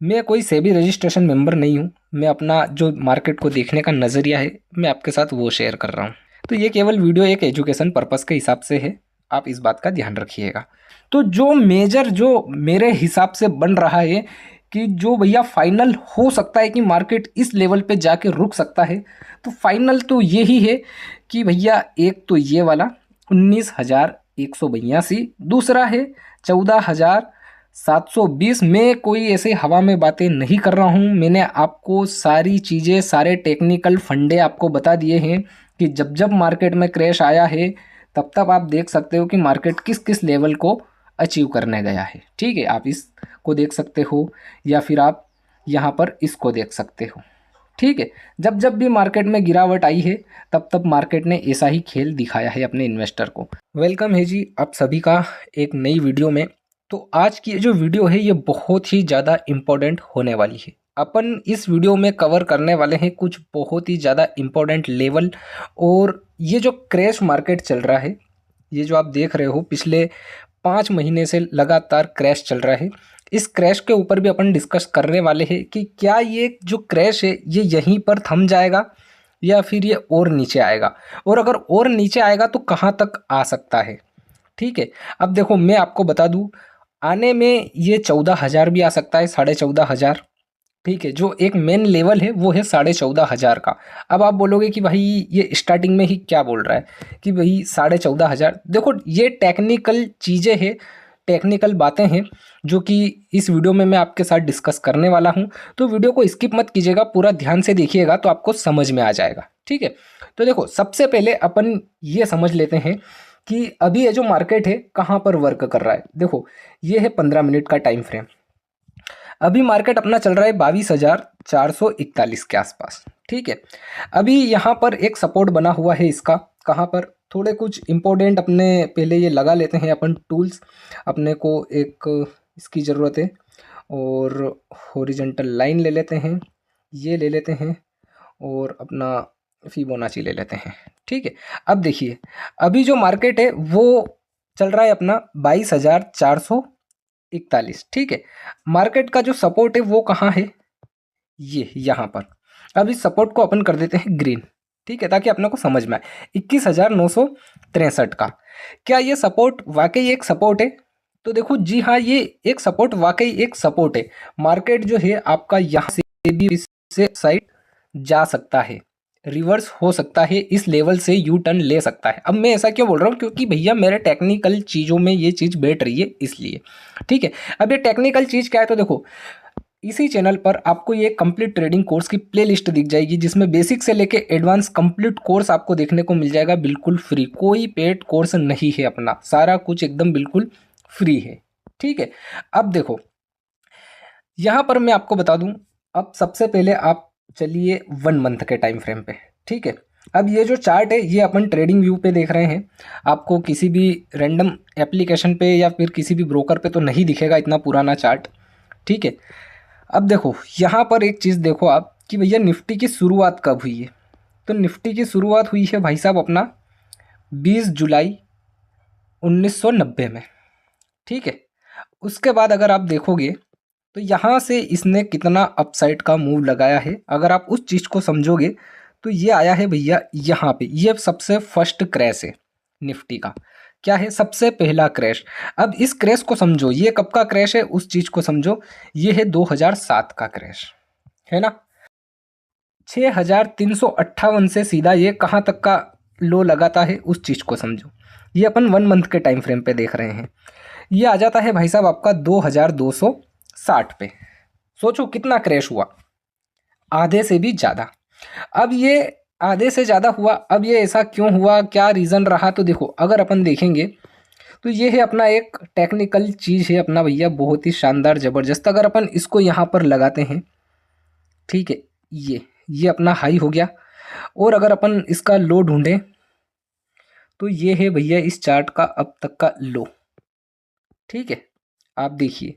मैं कोई SEBI registration member नहीं हूँ। मैं अपना जो मार्केट को देखने का नज़रिया है, मैं आपके साथ वो शेयर कर रहा हूँ। तो ये केवल वीडियो एक एजुकेशन पर्पस के हिसाब से है, आप इस बात का ध्यान रखिएगा। तो जो मेजर जो मेरे हिसाब से बन रहा है कि जो भैया फाइनल हो सकता है कि मार्केट इस लेवल पे जाके रुक सकता है, तो फाइनल तो यही है कि भैया एक तो ये वाला 19,182, दूसरा है 14,720। मैं कोई ऐसे हवा में बातें नहीं कर रहा हूँ, मैंने आपको सारी चीज़ें, सारे टेक्निकल फंडे आपको बता दिए हैं कि जब जब मार्केट में क्रैश आया है तब तब आप देख सकते हो कि मार्केट किस किस लेवल को अचीव करने गया है। ठीक है, आप इसको देख सकते हो या फिर आप यहाँ पर इसको देख सकते हो। ठीक है, जब जब भी मार्केट में गिरावट आई है तब तब मार्केट ने ऐसा ही खेल दिखाया है अपने इन्वेस्टर को। वेलकम है जी आप सभी का एक नई वीडियो में। तो आज की जो वीडियो है ये बहुत ही ज़्यादा इम्पोर्टेंट होने वाली है। अपन इस वीडियो में कवर करने वाले हैं कुछ बहुत ही ज़्यादा इम्पोर्टेंट लेवल। और ये जो क्रैश मार्केट चल रहा है, ये जो आप देख रहे हो पिछले 5 महीने से लगातार क्रैश चल रहा है, इस क्रैश के ऊपर भी अपन डिस्कस करने वाले हैं कि क्या ये जो क्रैश है ये यहीं पर थम जाएगा या फिर ये और नीचे आएगा, और अगर और नीचे आएगा तो कहाँ तक आ सकता है। ठीक है, अब देखो मैं आपको बता दूं, आने में ये 14,000 भी आ सकता है, 14,500। ठीक है, जो एक मेन लेवल है वो है 14,500 का। अब आप बोलोगे कि भाई ये स्टार्टिंग में ही क्या बोल रहा है कि भाई 14,500। देखो ये टेक्निकल चीज़ें हैं, टेक्निकल बातें हैं जो कि इस वीडियो में मैं आपके साथ डिस्कस करने वाला हूँ। तो वीडियो को स्किप मत कीजिएगा, पूरा ध्यान से देखिएगा तो आपको समझ में आ जाएगा। ठीक है, तो देखो सबसे पहले अपन ये समझ लेते हैं कि अभी ये जो मार्केट है कहाँ पर वर्क कर रहा है। देखो ये है 15 मिनट का टाइम फ्रेम। अभी मार्केट अपना चल रहा है 22,441 के आसपास। ठीक है, अभी यहाँ पर एक सपोर्ट बना हुआ है इसका, कहाँ पर, थोड़े कुछ इम्पोर्टेंट अपने पहले ये लगा लेते हैं अपन टूल्स। अपने को एक इसकी ज़रूरत है, और हॉरिजॉन्टल लाइन ले लेते हैं, ये ले लेते हैं, और अपना फिबोनाची ले लेते हैं। ठीक है, अब देखिए अभी जो मार्केट है वो चल रहा है अपना 22,441। ठीक है, मार्केट का जो सपोर्ट है वो कहाँ है, ये यहाँ पर। अब इस सपोर्ट को अपन कर देते हैं ग्रीन। ठीक है, ताकि अपने को समझ में आए। 21,963 का, क्या ये सपोर्ट वाकई एक सपोर्ट है? तो देखो जी हाँ, ये एक सपोर्ट वाकई एक सपोर्ट है। मार्केट जो है आपका यहाँ से भी इससे साइड जा सकता है, रिवर्स हो सकता है, इस लेवल से यू टर्न ले सकता है। अब मैं ऐसा क्यों बोल रहा हूँ, क्योंकि भैया मेरे टेक्निकल चीज़ों में ये चीज़ बैठ रही है इसलिए। ठीक है, अब ये टेक्निकल चीज़ क्या है, तो देखो इसी चैनल पर आपको ये कंप्लीट ट्रेडिंग कोर्स की प्लेलिस्ट दिख जाएगी, जिसमें बेसिक से लेके एडवांस कंप्लीट कोर्स आपको देखने को मिल जाएगा बिल्कुल फ्री। कोई पेड कोर्स नहीं है अपना, सारा कुछ एकदम बिल्कुल फ्री है। ठीक है, अब देखो यहाँ पर मैं आपको बता दूं, अब सबसे पहले आप चलिए 1 मंथ के टाइम फ्रेम पे। ठीक है, अब ये जो चार्ट है ये अपन ट्रेडिंग व्यू पे देख रहे हैं, आपको किसी भी रैंडम एप्लीकेशन पे या फिर किसी भी ब्रोकर पे तो नहीं दिखेगा इतना पुराना चार्ट। ठीक है, अब देखो यहाँ पर एक चीज़ देखो आप कि भैया निफ्टी की शुरुआत कब हुई है। तो निफ्टी की शुरुआत हुई है भाई साहब अपना 20 जुलाई 1990 में। ठीक है, उसके बाद अगर आप देखोगे तो यहाँ से इसने कितना अपसाइड का मूव लगाया है, अगर आप उस चीज़ को समझोगे तो ये आया है भैया यहाँ पे, ये सबसे फर्स्ट क्रैश है निफ्टी का। क्या है, सबसे पहला क्रैश। अब इस क्रैश को समझो, ये कब का क्रैश है उस चीज़ को समझो, ये है 2007 का क्रैश, है ना। 6,358 से सीधा ये कहाँ तक का लो लगाता है उस चीज़ को समझो। ये अपन 1 मंथ के टाइम फ्रेम पे देख रहे हैं, ये आ जाता है भाई साहब आपका 2,260 पे। सोचो कितना क्रैश हुआ, आधे से भी ज़्यादा। अब ये आधे से ज़्यादा हुआ, अब ये ऐसा क्यों हुआ, क्या रीज़न रहा, तो देखो अगर अपन देखेंगे तो ये है अपना एक टेक्निकल चीज़ है अपना भैया, बहुत ही शानदार ज़बरदस्त। अगर अपन इसको यहाँ पर लगाते हैं, ठीक है, ये अपना हाई हो गया, और अगर अपन इसका लो ढूंढें तो ये है भैया इस चार्ट का अब तक का लो। ठीक है, आप देखिए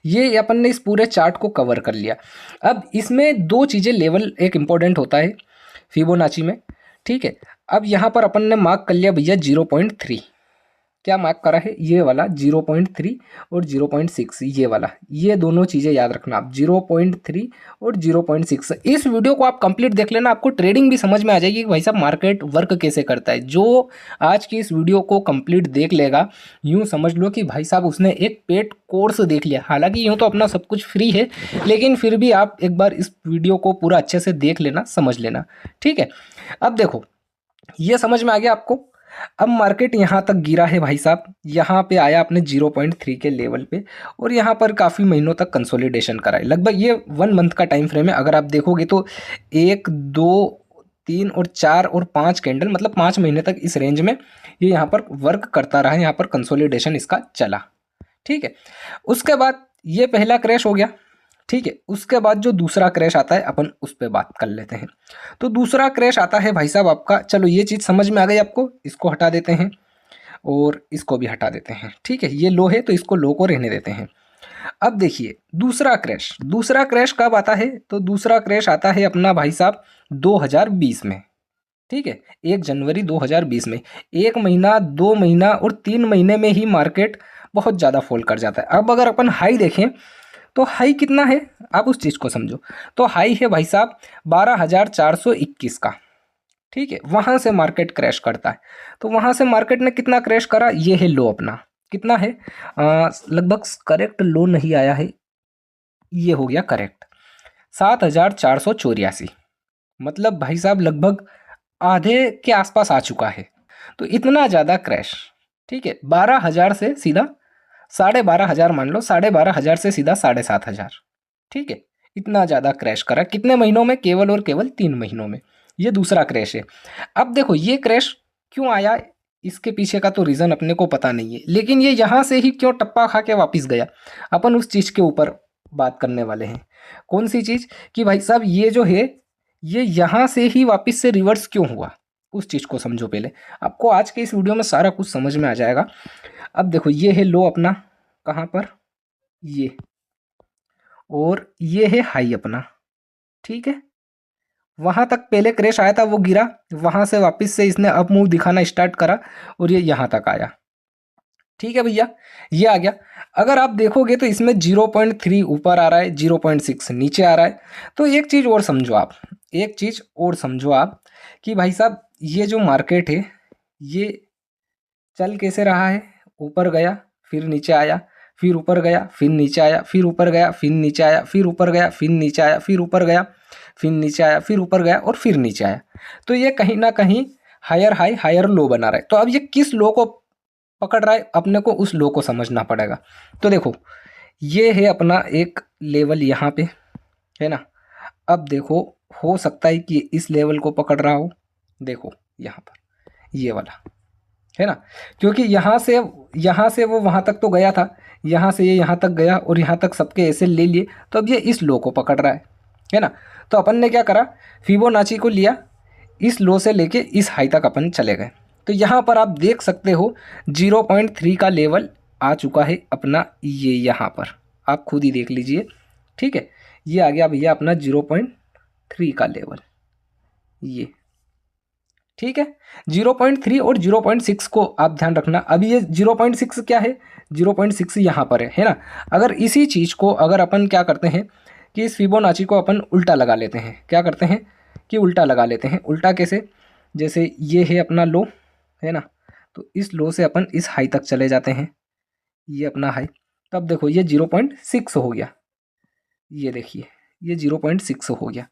ये अपन ने इस पूरे चार्ट को कवर कर लिया। अब इसमें दो चीज़ें, लेवल एक इम्पोर्टेंट होता है फिबोनाची में। ठीक है, अब यहाँ पर अपन ने मार्क कर लिया भैया 0.3। क्या मार्क करा है, ये वाला 0.3 और 0.6, ये वाला, ये दोनों चीज़ें याद रखना आप, 0.3 और 0.6। इस वीडियो को आप कंप्लीट देख लेना, आपको ट्रेडिंग भी समझ में आ जाएगी कि भाई साहब मार्केट वर्क कैसे करता है। जो आज की इस वीडियो को कंप्लीट देख लेगा, यूँ समझ लो कि भाई साहब उसने एक पेड कोर्स देख लिया। हालांकि यूँ तो अपना सब कुछ फ्री है, लेकिन फिर भी आप एक बार इस वीडियो को पूरा अच्छे से देख लेना, समझ लेना, ठीक है। अब देखो, ये समझ में आ गया आपको। अब मार्केट यहाँ तक गिरा है भाई साहब, यहाँ पे आया अपने 0.3 के लेवल पे, और यहाँ पर काफ़ी महीनों तक कंसोलिडेशन करा है। लगभग ये 1 मंथ का टाइम फ्रेम है। अगर आप देखोगे तो 1, 2, 3 और 4 और 5 कैंडल, मतलब 5 महीने तक इस रेंज में ये यहाँ पर वर्क करता रहा, यहाँ पर कंसोलिडेशन इसका चला, ठीक है। उसके बाद ये पहला क्रैश हो गया, ठीक है। उसके बाद जो दूसरा क्रैश आता है अपन उस पर बात कर लेते हैं। तो दूसरा क्रैश आता है भाई साहब आपका, चलो ये चीज़ समझ में आ गई आपको, इसको हटा देते हैं और इसको भी हटा देते हैं, ठीक है। ये लो है तो इसको लो को रहने देते हैं। अब देखिए दूसरा क्रैश, दूसरा क्रैश कब आता है, तो दूसरा क्रैश आता है अपना भाई साहब 2020 में, ठीक है। 1 जनवरी 2020 में। 1 महीना, 2 महीना और 3 महीने में ही मार्केट बहुत ज़्यादा फॉल कर जाता है। अब अगर अपन हाई देखें तो हाई कितना है, आप उस चीज़ को समझो। तो हाई है भाई साहब 12,421 का, ठीक है। वहाँ से मार्केट क्रैश करता है। तो वहाँ से मार्केट ने कितना क्रैश करा, ये है लो अपना, कितना है, लगभग करेक्ट लो नहीं आया है, ये हो गया करेक्ट 7,484, मतलब भाई साहब लगभग आधे के आसपास आ चुका है। तो इतना ज़्यादा क्रैश, ठीक है। 12,000 से सीधा 12,500 मान लो, 12,500 से सीधा 7,500, ठीक है। इतना ज़्यादा क्रैश करा कितने महीनों में, केवल और केवल 3 महीनों में। ये दूसरा क्रैश है। अब देखो ये क्रैश क्यों आया, इसके पीछे का तो रीज़न अपने को पता नहीं है, लेकिन ये यहाँ से ही क्यों टप्पा खा के वापस गया, अपन उस चीज़ के ऊपर बात करने वाले हैं। कौन सी चीज़, कि भाई साहब ये जो है ये यहाँ से ही वापस से रिवर्स क्यों हुआ, उस चीज़ को समझो पहले। आपको आज के इस वीडियो में सारा कुछ समझ में आ जाएगा। अब देखो ये है लो अपना, कहाँ पर, ये, और ये है हाई अपना, ठीक है। वहाँ तक पहले क्रैश आया था, वो गिरा, वहाँ से वापस से इसने अप मूव दिखाना स्टार्ट करा और ये यहाँ तक आया, ठीक है भैया, ये आ गया। अगर आप देखोगे तो इसमें 0.3 ऊपर आ रहा है, 0.6 नीचे आ रहा है। तो एक चीज़ और समझो आप, एक चीज़ और समझो आप, कि भाई साहब ये जो मार्केट है ये चल कैसे रहा है, ऊपर गया फिर नीचे आया, फिर ऊपर गया फिर नीचे आया, फिर ऊपर गया फिर नीचे आया, फिर ऊपर गया फिर नीचे आया, फिर ऊपर गया फिर नीचे आया, फिर ऊपर गया और फिर नीचे आया। तो ये कहीं ना कहीं हायर हाई हायर लो बना रहा है। तो अब ये किस लो को पकड़ रहा है, अपने को उस लो को समझना पड़ेगा। तो देखो ये है अपना एक लेवल यहाँ पे, है ना। अब देखो हो सकता है कि इस लेवल को पकड़ रहा हो, देखो यहाँ पर ये वाला, है ना। क्योंकि यहाँ से वो वहाँ तक तो गया था, यहाँ से ये यहाँ तक गया और यहाँ तक सबके ऐसे ले लिए, तो अब ये इस लो को पकड़ रहा है ना। तो अपन ने क्या करा, फिबोनाची को लिया, इस लो से लेके इस हाई तक अपन चले गए। तो यहाँ पर आप देख सकते हो 0.3 का लेवल आ चुका है अपना, ये यहाँ पर आप खुद ही देख लीजिए, ठीक है। ये आ गया भैया अपना 0.3 का लेवल, ये, ठीक है। 0.3 और 0.6 को आप ध्यान रखना। अभी ये 0.6 क्या है, 0.6 यहाँ पर है ना। अगर इसी चीज़ को अगर अपन क्या करते हैं कि इस फिबोनाची को अपन उल्टा लगा लेते हैं, क्या करते हैं कि उल्टा लगा लेते हैं। उल्टा कैसे, जैसे ये है अपना लो, है ना। तो इस लो से अपन इस हाई तक चले जाते हैं, ये अपना हाई। तब देखो ये 0.6 हो गया, ये देखिए ये 0.6 हो गया,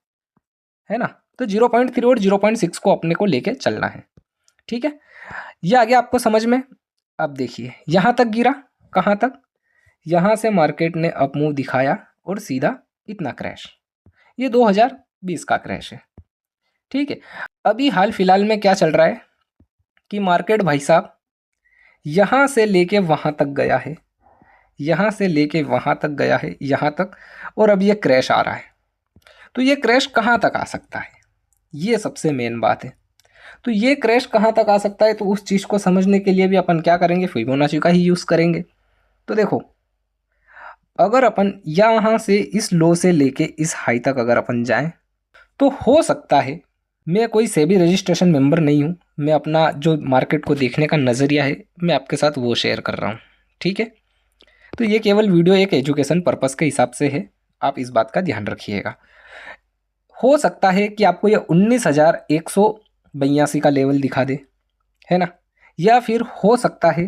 है ना। तो 0.3 और 0.6 को अपने को लेके चलना है, ठीक है। ये आ गया आपको समझ में। अब देखिए यहाँ तक गिरा, कहाँ तक, यहाँ से मार्केट ने अप मूव दिखाया और सीधा इतना क्रैश, ये 2020 का क्रैश है, ठीक है। अभी हाल फिलहाल में क्या चल रहा है कि मार्केट भाई साहब यहाँ से लेके वहाँ तक गया है, यहाँ से लेके वहाँ तक गया है, यहाँ तक, और अब ये क्रैश आ रहा है। तो ये क्रैश कहाँ तक आ सकता है, ये सबसे मेन बात है। तो ये क्रैश कहाँ तक आ सकता है, तो उस चीज़ को समझने के लिए भी अपन क्या करेंगे, फिबोनाची का ही यूज़ करेंगे। तो देखो अगर अपन यहाँ से इस लो से लेके इस हाई तक अगर अपन जाएं, तो हो सकता है मैं कोई सेबी रजिस्ट्रेशन मेंबर नहीं हूँ, मैं अपना जो मार्केट को देखने का नज़रिया है मैं आपके साथ वो शेयर कर रहा हूँ, ठीक है। तो ये केवल वीडियो एक एजुकेशन पर्पस के हिसाब से है, आप इस बात का ध्यान रखिएगा। हो सकता है कि आपको ये 19,182 का लेवल दिखा दे, है ना, या फिर हो सकता है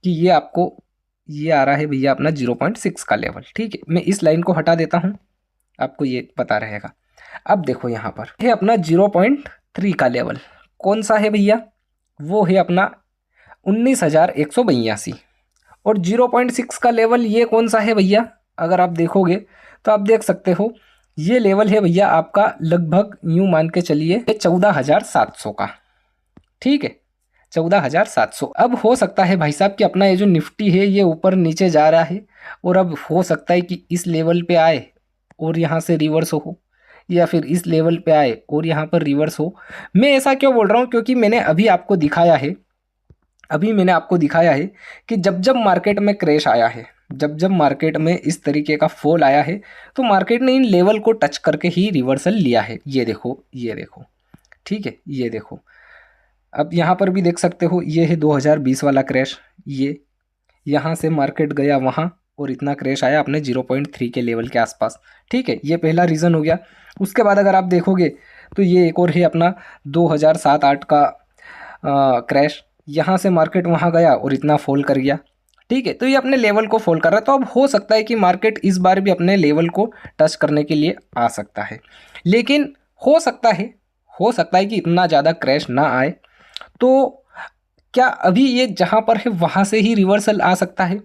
कि ये आपको ये आ रहा है भैया अपना 0.6 का लेवल, ठीक है। मैं इस लाइन को हटा देता हूँ, आपको ये पता रहेगा। अब देखो यहाँ पर है अपना 0.3 का लेवल, कौन सा है भैया, वो है अपना 19,182। और 0.6 का लेवल ये कौन सा है भैया, अगर आप देखोगे तो आप देख सकते हो ये लेवल है भैया आपका लगभग यूँ मान के चलिए 14,700 का, ठीक है, 14,700। अब हो सकता है भाई साहब कि अपना ये जो निफ्टी है ये ऊपर नीचे जा रहा है, और अब हो सकता है कि इस लेवल पे आए और यहाँ से रिवर्स हो, या फिर इस लेवल पे आए और यहाँ पर रिवर्स हो। मैं ऐसा क्यों बोल रहा हूँ, क्योंकि मैंने अभी आपको दिखाया है, कि जब जब मार्केट में क्रैश आया है, जब जब मार्केट में इस तरीके का फॉल आया है, तो मार्केट ने इन लेवल को टच करके ही रिवर्सल लिया है। ये देखो, ये देखो, ठीक है, ये देखो। अब यहाँ पर भी देख सकते हो ये है 2020 वाला क्रैश, ये यहाँ से मार्केट गया वहाँ और इतना क्रैश आया अपने 0.3 के लेवल के आसपास, ठीक है। ये पहला रीज़न हो गया। उसके बाद अगर आप देखोगे तो ये एक और है अपना 2007-8 का क्रैश, यहाँ से मार्केट वहाँ गया और इतना फॉल कर गया, ठीक है। तो ये अपने लेवल को फॉल कर रहा है। तो अब हो सकता है कि मार्केट इस बार भी अपने लेवल को टच करने के लिए आ सकता है, लेकिन हो सकता है कि इतना ज़्यादा क्रैश ना आए। तो क्या अभी ये जहाँ पर है वहाँ से ही रिवर्सल आ सकता है,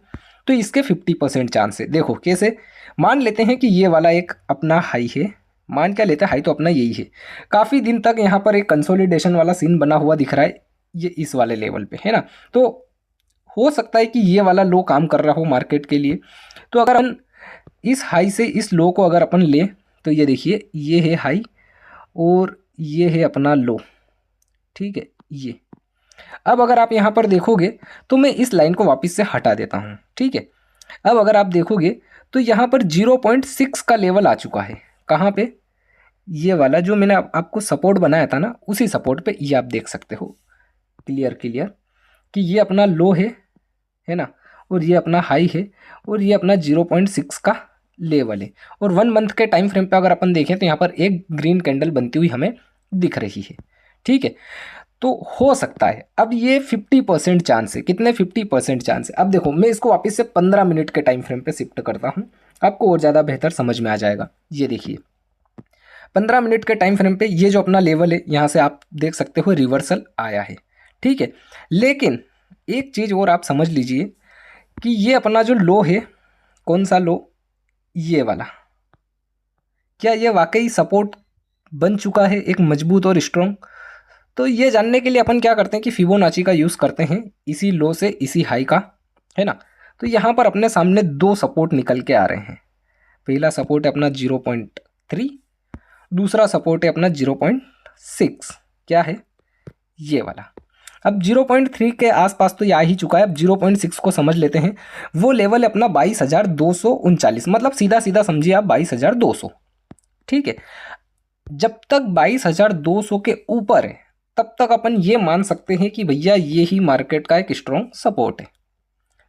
तो इसके 50% चांस है। देखो कैसे, मान लेते हैं कि ये वाला एक अपना हाई है, मान क्या लेते हैं, हाई तो अपना यही है। काफ़ी दिन तक यहाँ पर एक कंसोलिडेशन वाला सीन बना हुआ दिख रहा है, ये इस वाले लेवल पे है ना। तो हो सकता है कि ये वाला लो काम कर रहा हो मार्केट के लिए। तो अगर अपन इस हाई से इस लो को अगर अपन लें तो ये देखिए ये है हाई और ये है अपना लो, ठीक है। ये अब अगर आप यहाँ पर देखोगे तो मैं इस लाइन को वापस से हटा देता हूँ, ठीक है। अब अगर आप देखोगे तो यहाँ पर 0.6 का लेवल आ चुका है, कहाँ पे, ये वाला जो मैंने आपको सपोर्ट बनाया था ना, उसी सपोर्ट पे ये आप देख सकते हो क्लियर कि ये अपना लो है ना, और ये अपना हाई है, और ये अपना 0.6 का लेवल है। और 1 मंथ के टाइम फ्रेम पे अगर अपन देखें तो यहाँ पर एक ग्रीन कैंडल बनती हुई हमें दिख रही है, ठीक है। तो हो सकता है, अब ये 50% चांस है, कितने 50% चांस है। अब देखो मैं इसको वापस से 15 मिनट के टाइम फ्रेम पे शिफ्ट करता हूँ, आपको और ज़्यादा बेहतर समझ में आ जाएगा। ये देखिए 15 मिनट के टाइम फ्रेम पे ये जो अपना लेवल है यहाँ से आप देख सकते हो रिवर्सल आया है, ठीक है। लेकिन एक चीज़ और आप समझ लीजिए कि ये अपना जो लो है, कौन सा लो, ये वाला, क्या ये वाकई सपोर्ट बन चुका है एक मजबूत और स्ट्रॉन्ग। तो ये जानने के लिए अपन क्या करते हैं कि फिबोनाची का यूज़ करते हैं, इसी लो से इसी हाई का, है ना। तो यहाँ पर अपने सामने 2 सपोर्ट निकल के आ रहे हैं। पहला सपोर्ट है अपना 0.3, दूसरा सपोर्ट है अपना 0.6, क्या है, ये वाला। अब 0.3 के आसपास तो ये आ ही चुका है, अब 0.6 को समझ लेते हैं। वो लेवल है अपना 22,239, मतलब सीधा सीधा समझिए आप 22,200, ठीक है। जब तक 22,200 के ऊपर है तब तक अपन ये मान सकते हैं कि भैया ये ही मार्केट का एक स्ट्रॉन्ग सपोर्ट है।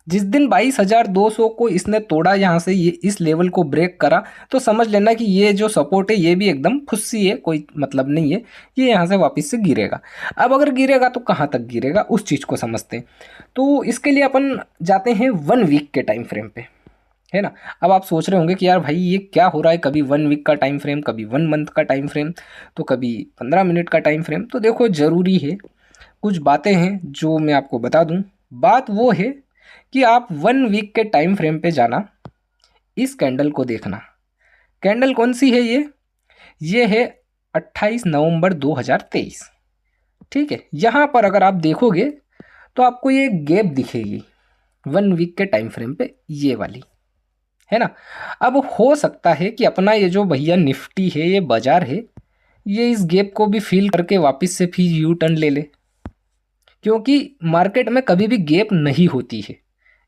जिस दिन 22,200 को इसने तोड़ा, यहाँ से ये इस लेवल को ब्रेक करा, तो समझ लेना कि ये जो सपोर्ट है ये भी एकदम फुस्सी है, कोई मतलब नहीं है, ये यहाँ से वापस से गिरेगा। अब अगर गिरेगा तो कहाँ तक गिरेगा उस चीज़ को समझते हैं। तो इसके लिए अपन जाते हैं 1 वीक के टाइम फ्रेम पे, है ना। अब आप सोच रहे होंगे कि यार भाई ये क्या हो रहा है, कभी 1 वीक का टाइम फ्रेम, कभी 1 मंथ का टाइम फ्रेम, तो कभी 15 मिनट का टाइम फ्रेम। तो देखो ज़रूरी है, कुछ बातें हैं जो मैं आपको बता दूं। बात वो है कि आप 1 वीक के टाइम फ्रेम पे जाना, इस कैंडल को देखना। कैंडल कौन सी है ये है 28 नवंबर 2023, ठीक है। यहाँ पर अगर आप देखोगे तो आपको ये गैप दिखेगी 1 वीक के टाइम फ्रेम पे, ये वाली, है ना। अब हो सकता है कि अपना ये जो भैया निफ्टी है, ये बाजार है, ये इस गैप को भी फिल करके वापस से फिर यू टर्न ले ले, क्योंकि मार्केट में कभी भी गैप नहीं होती है,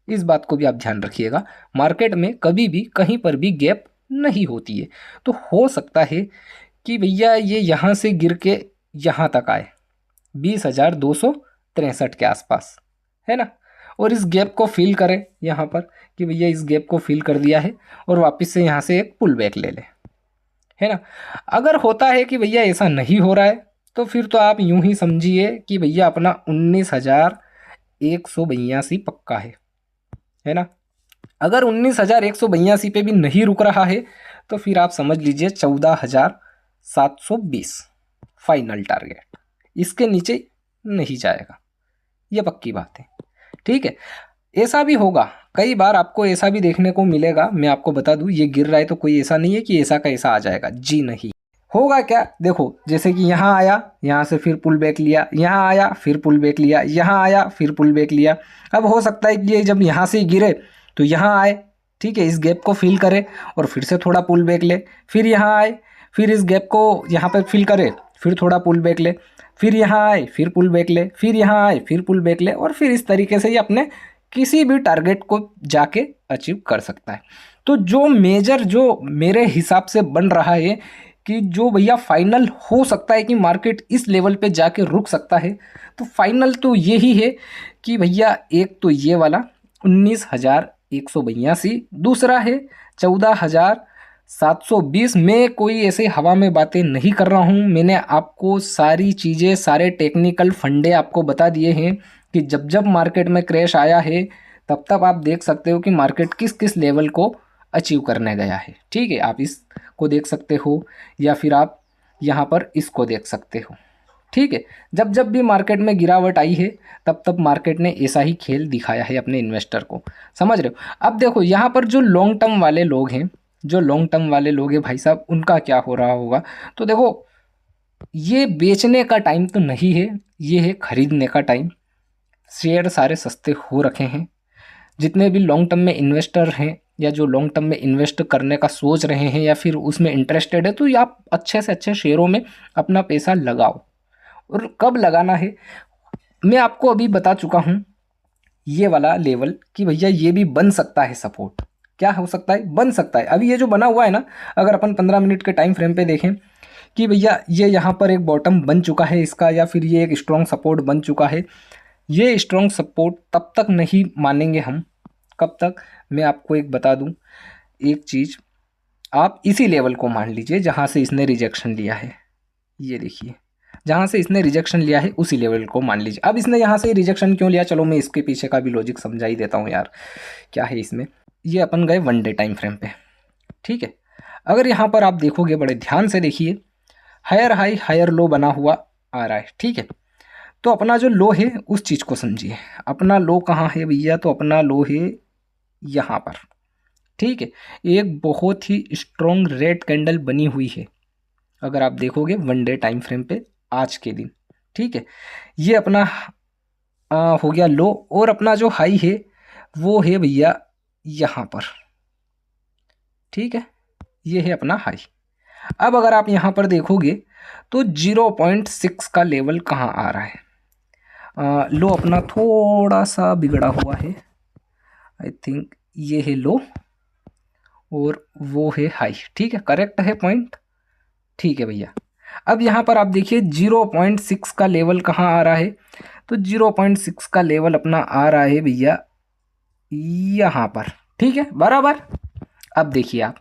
इस बात को भी आप ध्यान रखिएगा। मार्केट में कभी भी कहीं पर भी गैप नहीं होती है। तो हो सकता है कि भैया ये यहाँ से गिर के यहाँ तक आए 20,263 के आसपास, है ना। और इस गैप को फिल करें यहाँ पर कि भैया इस गैप को फिल कर दिया है और वापस से यहाँ से एक पुल बैक ले लें, है ना। अगर होता है कि भैया ऐसा नहीं हो रहा है तो फिर तो आप यूं ही समझिए कि भैया अपना 19,182 पक्का है ना। अगर 19,182 पे भी नहीं रुक रहा है तो फिर आप समझ लीजिए 14,720 फाइनल टारगेट, इसके नीचे नहीं जाएगा, ये पक्की बात है। ठीक है, ऐसा भी होगा, कई बार आपको ऐसा भी देखने को मिलेगा। मैं आपको बता दूं, ये गिर रहा है तो कोई ऐसा नहीं है कि ऐसा का ऐसा आ जाएगा, जी नहीं। होगा क्या, देखो जैसे कि यहाँ आया, यहाँ से फिर पुल बैक लिया, यहाँ आया फिर पुल बैक लिया, यहाँ आया फिर पुल बैक लिया। अब हो सकता है कि ये जब यहाँ से गिरे तो यहाँ आए, ठीक है, इस गैप को फिल करे और फिर से थोड़ा पुल बैक ले, फिर यहाँ आए, फिर इस गैप को यहाँ पर फिल करे, फिर थोड़ा पुल बैक ले, फिर यहाँ आए फिर पुल बैक ले, फिर यहाँ आए फिर पुल बैक ले, और फिर इस तरीके से ये अपने किसी भी टारगेट को जाके अचीव कर सकता है। तो जो मेजर जो मेरे हिसाब से बन रहा है कि जो भैया फाइनल हो सकता है कि मार्केट इस लेवल पे जाके रुक सकता है, तो फाइनल तो यही है कि भैया एक तो ये वाला 19,182, दूसरा है 14,720। मैं कोई ऐसे हवा में बातें नहीं कर रहा हूँ, मैंने आपको सारी चीज़ें, सारे टेक्निकल फंडे आपको बता दिए हैं कि जब जब मार्केट में क्रैश आया है तब तब आप देख सकते हो कि मार्केट किस किस लेवल को अचीव करने गया है। ठीक है, आप इसको देख सकते हो या फिर आप यहाँ पर इसको देख सकते हो। ठीक है, जब जब भी मार्केट में गिरावट आई है तब तब मार्केट ने ऐसा ही खेल दिखाया है अपने इन्वेस्टर को, समझ रहे हो। अब देखो यहाँ पर जो लॉन्ग टर्म वाले लोग हैं, जो लॉन्ग टर्म वाले लोग हैं भाई साहब, उनका क्या हो रहा होगा। तो देखो ये बेचने का टाइम तो नहीं है, ये है खरीदने का टाइम। शेयर सारे सस्ते हो रखे हैं। जितने भी लॉन्ग टर्म में इन्वेस्टर हैं या जो लॉन्ग टर्म में इन्वेस्ट करने का सोच रहे हैं या फिर उसमें इंटरेस्टेड है, तो ये आप अच्छे से अच्छे शेयरों में अपना पैसा लगाओ। और कब लगाना है मैं आपको अभी बता चुका हूँ, ये वाला लेवल कि भैया ये भी बन सकता है सपोर्ट। क्या हो सकता है, बन सकता है। अभी ये जो बना हुआ है ना, अगर अपन 15 मिनट के टाइम फ्रेम पे देखें कि भैया ये यहाँ पर एक बॉटम बन चुका है इसका, या फिर ये एक स्ट्रॉन्ग सपोर्ट बन चुका है। ये स्ट्रॉन्ग सपोर्ट तब तक नहीं मानेंगे हम, कब तक, मैं आपको एक बता दूं एक चीज़, आप इसी लेवल को मान लीजिए जहाँ से इसने रिजेक्शन लिया है। ये देखिए जहाँ से इसने रिजेक्शन लिया है उसी लेवल को मान लीजिए। अब इसने यहाँ से रिजेक्शन क्यों लिया, चलो मैं इसके पीछे का भी लॉजिक समझा ही देता हूँ यार, क्या है इसमें। ये अपन गए 1 डे टाइम फ्रेम पे, ठीक है। अगर यहाँ पर आप देखोगे, बड़े ध्यान से देखिए, हायर हाई हायर लो बना हुआ आ रहा है, ठीक है। तो अपना जो लो है उस चीज़ को समझिए, अपना लो कहाँ है भैया, तो अपना लो है यहाँ पर, ठीक है। एक बहुत ही स्ट्रॉन्ग रेड कैंडल बनी हुई है, अगर आप देखोगे 1 डे टाइम फ्रेम पे आज के दिन, ठीक है। ये अपना हो गया लो, और अपना जो हाई है वो है भैया यहाँ पर, ठीक है। ये है अपना हाई। अब अगर आप यहाँ पर देखोगे तो 0.6 का लेवल कहाँ आ रहा है, लो अपना थोड़ा सा बिगड़ा हुआ है, आई थिंक ये है लो और वो है हाई, ठीक है, करेक्ट है पॉइंट, ठीक है भैया। अब यहाँ पर आप देखिए 0.6 का लेवल कहाँ आ रहा है, तो 0.6 का लेवल अपना आ रहा है भैया यहाँ पर, ठीक है, बराबर। अब देखिए आप,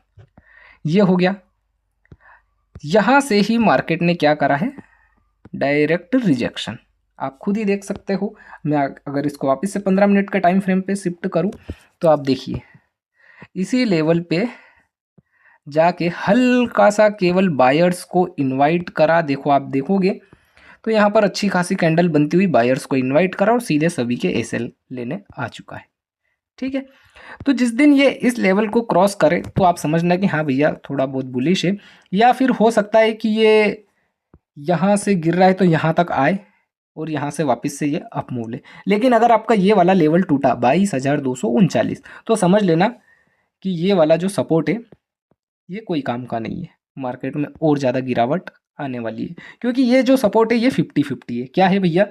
ये हो गया, यहाँ से ही मार्केट ने क्या करा है, डायरेक्ट रिजेक्शन, आप खुद ही देख सकते हो। मैं अगर इसको वापस से 15 मिनट का टाइम फ्रेम पे शिफ्ट करूँ तो आप देखिए इसी लेवल पे जाके हल्का सा केवल बायर्स को इनवाइट करा। देखो आप देखोगे तो यहाँ पर अच्छी खासी कैंडल बनती हुई बायर्स को इनवाइट करा और सीधे सभी के एसएल लेने आ चुका है, ठीक है। तो जिस दिन ये इस लेवल को क्रॉस करे तो आप समझना कि हाँ भैया थोड़ा बहुत बुलिश है, या फिर हो सकता है कि ये यहाँ से गिर रहा है तो यहाँ तक आए और यहाँ से वापस से ये अप मूव ले। लेकिन अगर आपका ये वाला लेवल टूटा 22,239, तो समझ लेना कि ये वाला जो सपोर्ट है ये कोई काम का नहीं है, मार्केट में और ज़्यादा गिरावट आने वाली है। क्योंकि ये जो सपोर्ट है ये 50-50 है। क्या है भैया,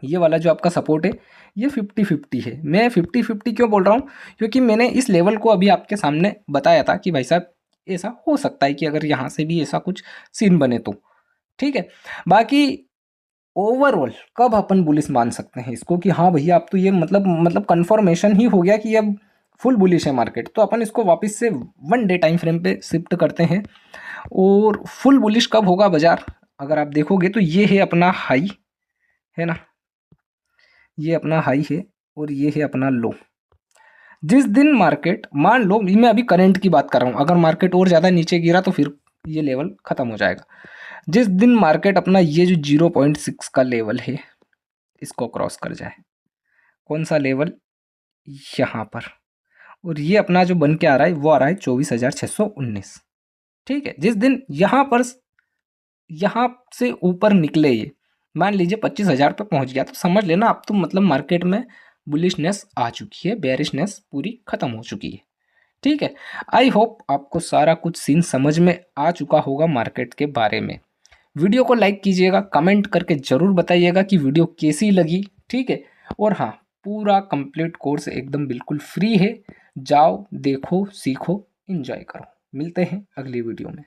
ये वाला जो आपका सपोर्ट है ये 50-50 है। मैं 50-50 क्यों बोल रहा हूँ, क्योंकि मैंने इस लेवल को अभी आपके सामने बताया था कि भाई साहब ऐसा हो सकता है कि अगर यहाँ से भी ऐसा कुछ सीन बने तो, ठीक है। बाकी ओवरऑल कब अपन बुलिश मान सकते हैं इसको कि हाँ भैया अब तो ये मतलब कंफर्मेशन ही हो गया कि अब फुल बुलिश है मार्केट, तो अपन इसको वापस से 1 डे टाइम फ्रेम पे शिफ्ट करते हैं। और फुल बुलिश कब होगा बाजार, अगर आप देखोगे तो ये है अपना हाई, है ना, ये अपना हाई है और ये है अपना लो। जिस दिन मार्केट, मान लो मैं अभी करंट की बात कर रहा हूँ, अगर मार्केट और ज़्यादा नीचे गिरा तो फिर ये लेवल ख़त्म हो जाएगा। जिस दिन मार्केट अपना ये जो 0.6 का लेवल है इसको क्रॉस कर जाए, कौन सा लेवल, यहाँ पर, और ये अपना जो बन के आ रहा है वो आ रहा है 24,619। ठीक है, जिस दिन यहाँ पर, यहाँ से ऊपर निकले ये, मान लीजिए 25,000 पे पहुंच गया, तो समझ लेना अब तो मतलब मार्केट में बुलिशनेस आ चुकी है, बेरिशनेस पूरी खत्म हो चुकी है। ठीक है, आई होप आपको सारा कुछ सीन समझ में आ चुका होगा मार्केट के बारे में। वीडियो को लाइक कीजिएगा, कमेंट करके ज़रूर बताइएगा कि वीडियो कैसी लगी। ठीक है, और हाँ, पूरा कंप्लीट कोर्स एकदम बिल्कुल फ्री है, जाओ देखो सीखो एंजॉय करो। मिलते हैं अगली वीडियो में।